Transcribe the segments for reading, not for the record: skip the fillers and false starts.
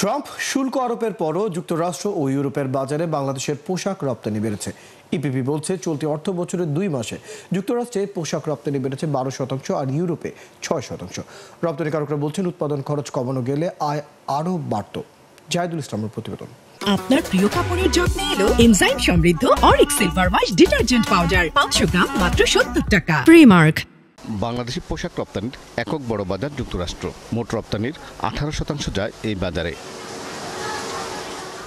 Trump শুল্ক আরোপের পরও যুক্তরাষ্ট্র ও ইউরোপের বাজারে বাংলাদেশের পোশাক রপ্তানি বেড়েছে। ইপিবি বলছে চলতি অর্থ বছরের 2 মাসে যুক্তরাষ্ট্রে পোশাক রপ্তানি বেড়েছে 12% আর ইউরোপে 6%। রপ্তানিকারকরা বলছেন উৎপাদন খরচ কমানো গেলে আয় আরও বাড়ত। জাহিদুল ইসলামের প্রতিবেদন। আপনার প্রিয় কাপড়ের যত্নে এলো এনজাইম সমৃদ্ধ Arik silver wash detergent powder 500 গ্রাম মাত্র 70 টাকা। প্রিমার্ক। বাংলাদেশি পোশাক রপ্তানির একক বড় বাজার যুক্তরাষ্ট্র। মোট রপ্তানির 18% যায় এই বাজারে।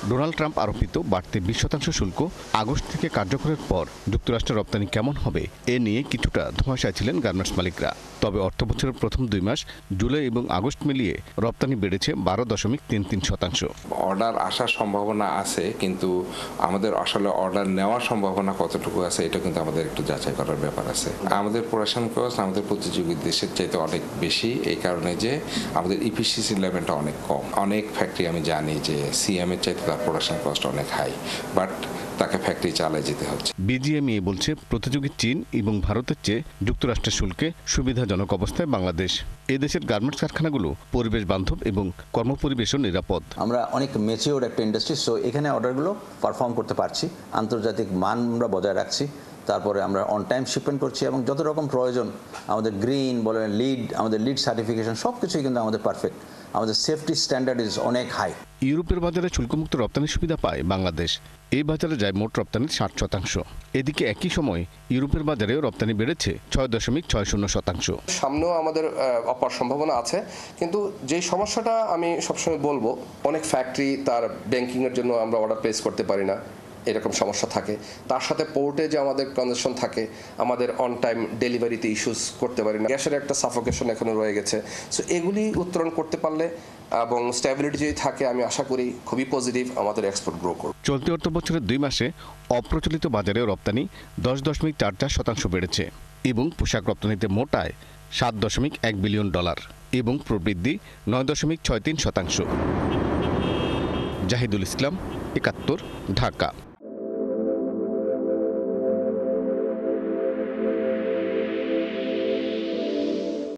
ডোনাল্ড ট্রাম্প আরোপিত বাড়তি 20% শুল্ক আগস্ট থেকে কার্যকরের পর যুক্তরাষ্ট্রের রপ্তানি কেমন হবে এ নিয়ে কিছুটা ধোঁয়াশায় ছিলেন গার্মেন্টস মালিকরা। তবে অর্থবছরের প্রথম 2 মাস জুলাই এবং আগস্ট মিলিয়ে রপ্তানি বেড়েছে 12.33%। অর্ডার আসার সম্ভাবনা আছে, কিন্তু আমাদের আসলে অর্ডার নেওয়ার সম্ভাবনা কতটুকু আছে এটা কিন্তু আমাদের একটু যাচাই করার ব্যাপার আছে। আমাদের প্রোডাকশন কস্ট আমাদের প্রতিযোগী দেশের চাইতে অনেক বেশি, এই কারণে যে আমাদের ইফিসিয়েন্সি লেভেলটা অনেক কম। অনেক ফ্যাক্টরি আমি জানি যে সিএম এর চাইতে তার প্রোডাকশন কস্ট অনেক হাই, বাট তাকে ফ্যাক্টরি চালায় যেতে হচ্ছে। বিজিএমইএ বলছে প্রতিযোগী চীন এবং ভারতের চেয়ে যুক্তরাষ্ট্রের শুল্কে সুবিধাজনক অবস্থায় বাংলাদেশ। এদেশের গার্মেন্টস কারখানাগুলো পরিবেশ বান্ধব এবং কর্মপরিবেশও নিরাপদ। আমরা অনেক ম্যাচিওর একটা ইন্ডাস্ট্রি, সো এখানে অর্ডারগুলো পারফর্ম করতে পারছি, আন্তর্জাতিক মান আমরা বজায় রাখছি। তারপরে আমরা অন টাইম শিপমেন্ট করছি এবং যত রকম প্রয়োজন আমাদের গ্রিন বলেন আমাদের লিড সার্টিফিকেশন সব কিছুই কিন্তু আমাদের পারফেক্ট। আমাদের সেফটি স্ট্যান্ডার্ড ইজ অনেক হাই। ইউরোপের বাজারে শুল্কমুক্ত রপ্তানির সুবিধা পায় বাংলাদেশ। এই বাজারে যায় মোট রপ্তানির 60%। এদিকে একই সময় ইউরোপের বাজারেও রপ্তানি বেড়েছে 6.60%। সামনেও আমাদের অপার সম্ভাবনা আছে, কিন্তু যেই সমস্যাটা আমি সবসময় বলবো, অনেক ফ্যাক্টরি তার ব্যাংকিংয়ের জন্য আমরা অর্ডার প্লেস করতে পারি না, এরকম সমস্যা থাকে। তার সাথে পোর্টে যে আমাদের কনজেশন থাকে, আমাদের অন টাইম ডেলিভারিতে ইস্যুস করতে পারি না, গ্যাসের একটা সাফোকেশন এখনো রয়ে গেছে। সো এগুলি উত্তরণ করতে পারলে এবং স্ট্যাবিলিটি যদি থাকে, আমি আশা করি খুবই পজিটিভ আমাদের এক্সপোর্ট গ্রো করবে। চলতি অর্থ বছরের 2 মাসে অপ্রচলিত বাজারেও রপ্তানি 10.44% বেড়েছে এবং পোশাক রপ্তানিতে মোট আয় $7.1 বিলিয়ন এবং প্রবৃদ্ধি 9.63%। জাহিদুল ইসলাম, 71, ঢাকা।